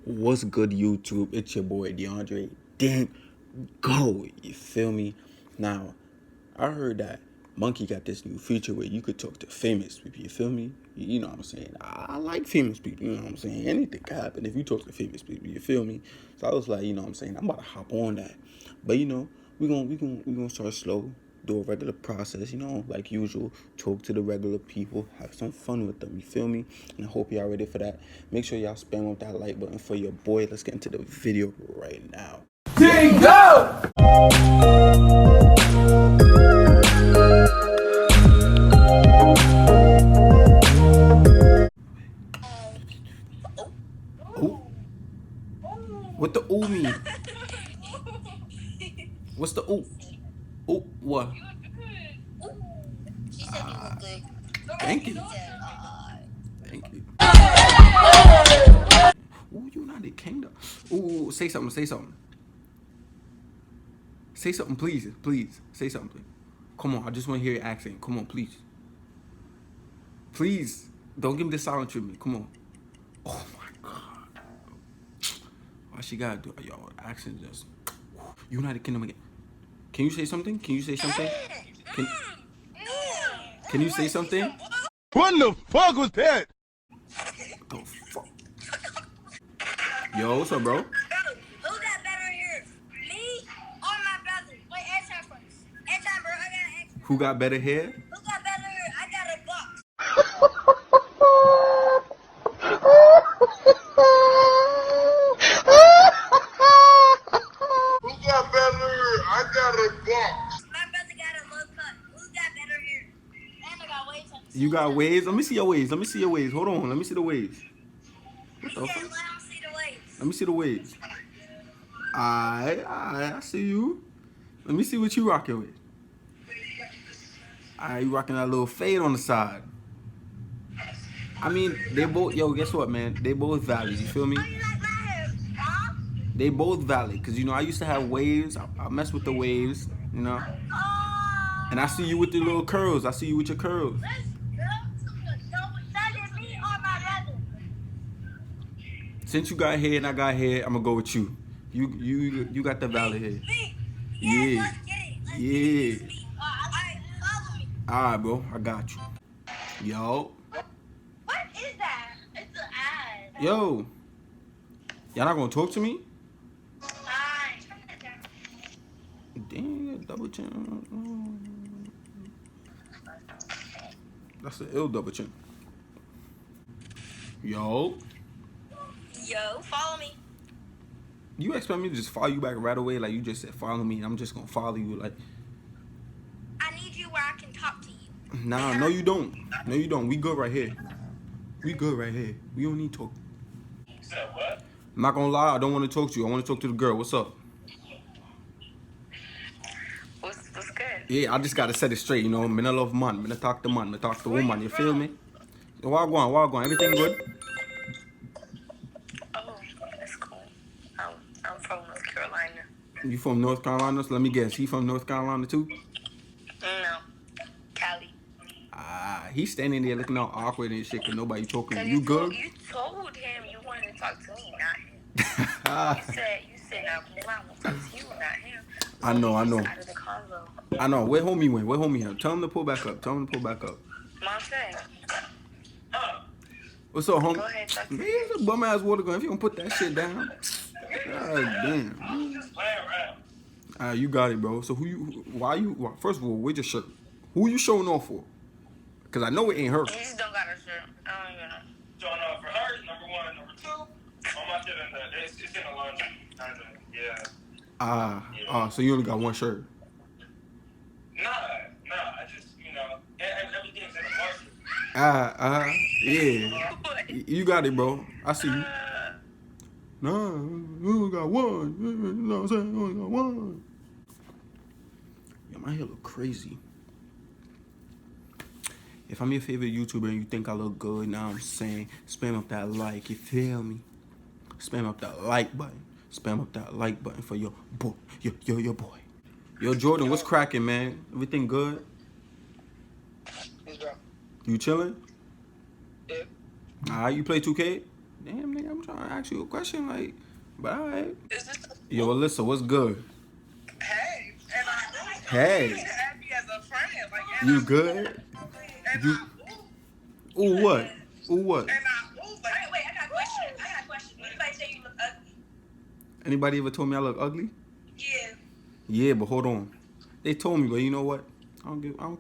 What's good, YouTube? It's your boy DeAndre. DINGOOO. You feel me? Now, I heard that Monkey got this new feature where you could talk to famous people. You feel me? You know what I'm saying? I like famous people. You know what I'm saying? Anything can happen if you talk to famous people. You feel me? So I was like, you know what I'm saying? I'm about to hop on that. But you know, we gonna start slow. Do a regular process, you know, like usual. Talk to the regular people, have some fun with them. You feel me? And I hope y'all ready for that. Make sure y'all spam up that like button for your boy. Let's get into the video right now. DINGOOO! Oh, what the ooh mean? What's the ooh? Ooh, what? She said you look good. Thank you. Thank you. Ooh, United Kingdom. Ooh, say something. Say something. Say something, please. Please, say something. Please. Come on, I just want to hear your accent. Come on, please. Please, don't give me the silent treatment. Come on. Oh my God. Why she gotta do it? Yo, accent just. United Kingdom again. Can you say something? Can you say something? Can you say something? What the fuck was that? What the fuck? Yo, what's up, bro? Who got better hair? Me or my brother? Wait, answer first. Answer, bro. I gotta answer. Who got better hair? Who got better hair? I got a box. Who got better? I got a box. My brother got a low cut. Who got better hair? And I got waves on the You got waves? Let me see your waves. Let me see your waves. Hold on. Let me see the waves. What the He fuck? said, let him see the waves. Let me see the waves. Alright, I see you. Let me see what you rocking with. Alright, you rocking that little fade on the side. I mean, they both, yo, guess what, man? They both valid, you feel me? Oh, you like my hair? Huh? They both valid, because, you know, I used to have waves. I mess with the waves, you know? Oh. And I see you with the little curls. I see you with your curls. Let's go. That is me or my brother? Since you got hair and I got hair, I'm going to go with you. You got the valid hair. Me. Yeah. Yes, let's get it. Let's Yeah. get it. It's me. Alright, follow me. Alright, bro. I got you. Yo. What is that? It's an ad. Yo. Y'all not going to talk to me? Fine. Dang, double chin. That's an ill double chin. Yo. Yo, follow me. You expect me to just follow you back right away? Like you just said follow me and I'm just going to follow you? Like, I need you where I can talk to you. nah, no you don't. No you don't. We good right here. We good right here. We don't need to talk. You said what? I'm not going to lie. I don't want to talk to you. I want to talk to the girl. What's up? What's good? Yeah, I just got to set it straight. You know, I'm gonna love man. I'm gonna talk to man. I'm gonna talk to woman. You feel me? Wagwan. Everything good? Oh, that's cool. I'm from North Carolina. You from North Carolina? So let me guess. He from North Carolina too? No, Cali. Ah, he's standing there looking all awkward and shit because nobody talking to you. You You good? told him you wanted to talk to me, not him. You said now I want to talk to you, not him. So I know. Out of the convo. I know. Where homie went? Where homie at? Tell him to pull back up. Monte, What's up, homie? go ahead, talk to Man, me. it's a bum ass water gun. If you don't put that shit down. God damn. Just playing around. Alright, you got it, bro. So first of all, where's your shirt? Who you showing off for? Because I know it ain't her. You just don't got a shirt. I don't even know. Showing off for her, number one. Number two, on my shit in the, it's in the laundry. Kinda, yeah. So you only got one shirt. Nah, I just, everything's in the washer. Yeah. You got it, bro. I see you. Nah, you only got one. You know what I'm saying? You only got one. Yeah, my hair look crazy. If I'm your favorite YouTuber and you think I look good, now I'm saying spam up that like, you feel me? Spam up that like button. Spam up that like button for your boy. Your boy. Yo, Jordan, what's cracking, man? Everything good? Yes, bro. You chilling? Yeah. Alright, you play 2K? Damn, nigga, I'm trying to ask you a question, like, but all right. Is this? Yo, Alyssa, what's good? Hey, and I Hey. happy as a friend. Like, and You I, good? and You, ooh, what? Ooh, what? and I, ooh, like, Wait, I got a question. Anybody say you look ugly? Anybody ever told me I look ugly? Yeah. Yeah, but hold on. They told me, but you know what? I don't care. I don't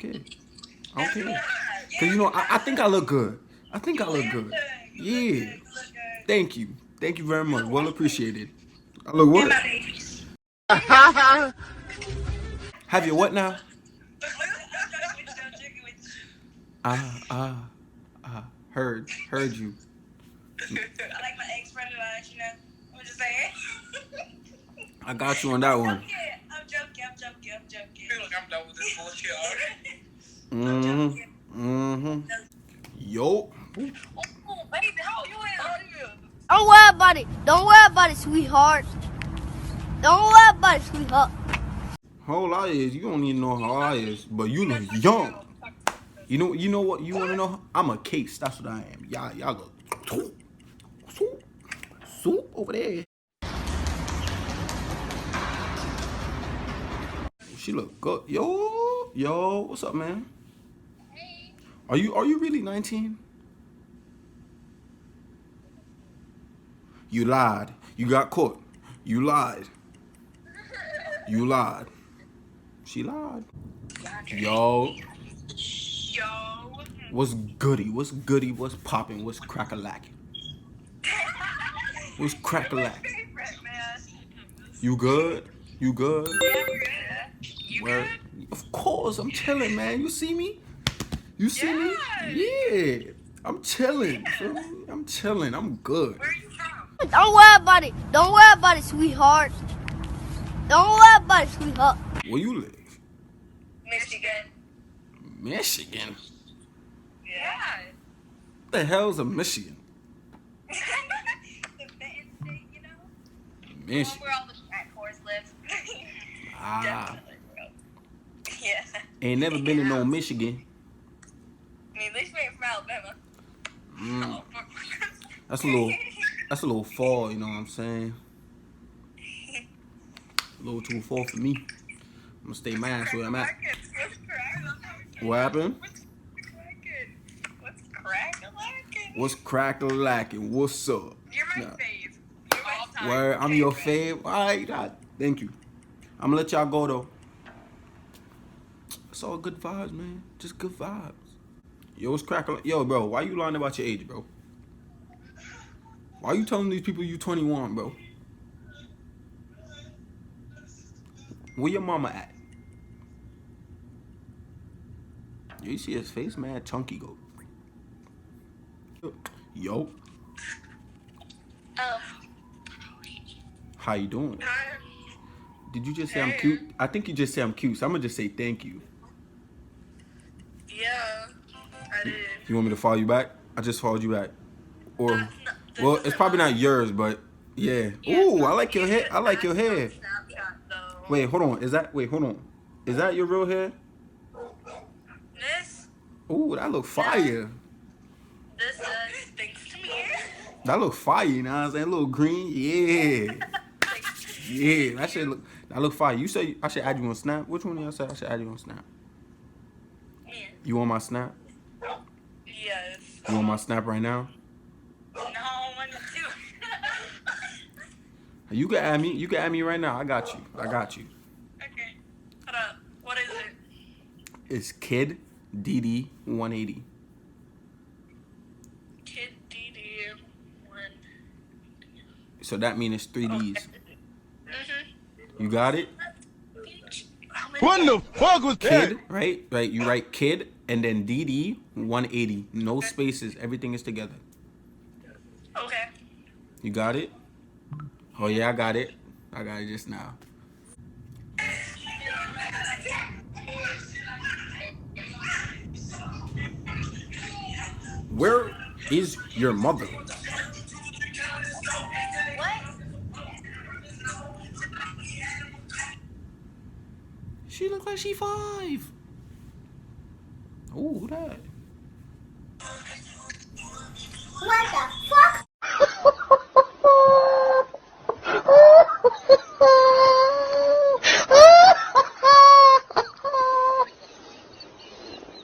care. Cause you know, I think I look good. I think I look good. Yeah. Thank you. Thank you very much. Well appreciated. I look what? Have you what now? Heard you. I like my eggs fried on, you know. I'm just saying. I got you on that one. I'm joking. feel like I'm done with this bullshit already. Yo. Oh, baby, how you in? Don't worry about it, sweetheart. Don't worry about it, sweetheart. How old I is? You don't even know how I is, but you look young. You know what? You wanna know? I'm a case. That's what I am. Y'all go soup over there. She look good. Yo, what's up, man? Hey. Are you really 19? You lied. You got caught. You lied. You lied. She lied. Yo. What's goody? What's goody? What's popping? What's crack-a-lacking? What's crack-a-lacking? You good? You good? You Where? good? Of course, I'm chilling, man. You see me? You see me? Yeah. I'm chilling. Feel me? I'm chilling. I'm good. Where are you from? Don't worry about it, sweetheart. Don't worry about it, sweetheart. Where you live? Michigan. Michigan? Yeah. What the hell's a Michigan? The Benton State, you know? Michigan. Where all the track horse lives. Ah. Definitely. Yeah. Ain't never been to no Michigan. I mean, at least we ain't from Alabama. Mm. That's a little far, you know what I'm saying? A little too far for me. I'm gonna stay mad where I'm at. What happened? What's crack-a-lacking? What's crack-a-lacking? What's up? You're my Nah. fave. You're my all-time Where I'm your favorite. fave. Alright, thank you. I'm gonna let y'all go though. It's all good vibes, man. Just good vibes. Yo, what's cracking? Yo, bro, why you lying about your age, bro? Why you telling these people you 21, bro? Where your mama at? You see his face, man? Chunky go. Yo. Oh. How you doing? Hi. Did you just say I'm cute? I think you just said I'm cute, so I'm gonna just say thank you. Yeah, I did. You want me to follow you back? I just followed you back. Or, well, it's probably not yours, but yeah. Ooh, I like your hair. I like your hair. Snapchat, though. Wait, hold on. Hold on. Is that your real hair? This Ooh, that look fire. says thanks to me. That look fire, you know what I'm saying? A little green. Yeah. Yeah, that look fire. You say I should add you on Snap? Which one of y'all said I should add you on Snap? Me. You on my Snap? Yes. You on my Snap right now? No, I want to do. You can add me. You can add me right now. I got you. Okay. Hold up. What is it? It's Kid DD 180. Kid DD 1. So that means it's 3 Ds. Mm-hmm. You got it? What the fuck was that? Kid, right? Right. You write Kid and then DD 180. No spaces. Everything is together. Okay. You got it? Oh yeah, I got it. I got it just now. Where is your mother? She look like she 5. Ooh, who that? What the fuck?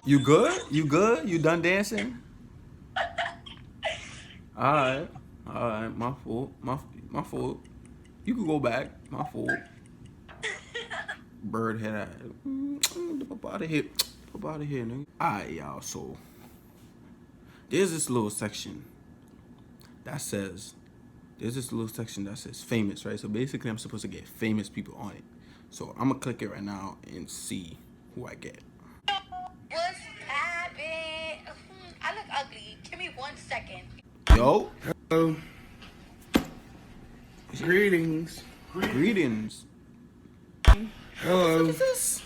You good? You good? You done dancing? Alright. Alright, my fault. My fault. You can go back. My fault. Bird head ass. Up out of here. Up out of here, nigga. Alright, y'all, so there's this little section that says famous, right? So basically I'm supposed to get famous people on it. So I'm gonna click it right now and see who I get. What's happening? I look ugly. Give me 1 second. Yo. Hello. Greetings. Greetings. Hello. What is this?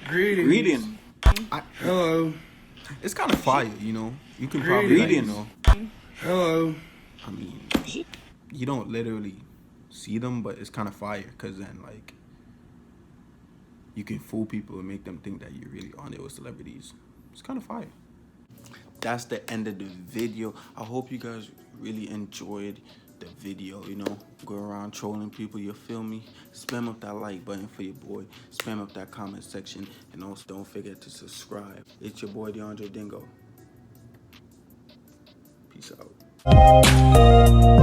Greetings. Greetings. Hello. It's kind of fire, you know. You can probably, like, you know. Hello. I mean, you don't literally see them, but it's kind of fire because then, like, you can fool people and make them think that you're really on it with celebrities. It's kind of fire. That's the end of the video. I hope you guys really enjoyed the video, you know. Go around trolling people, you feel me? Spam up that like button for your boy. Spam up that comment section. And also don't forget to subscribe. It's your boy, DeAndre DINGOOO. Peace out.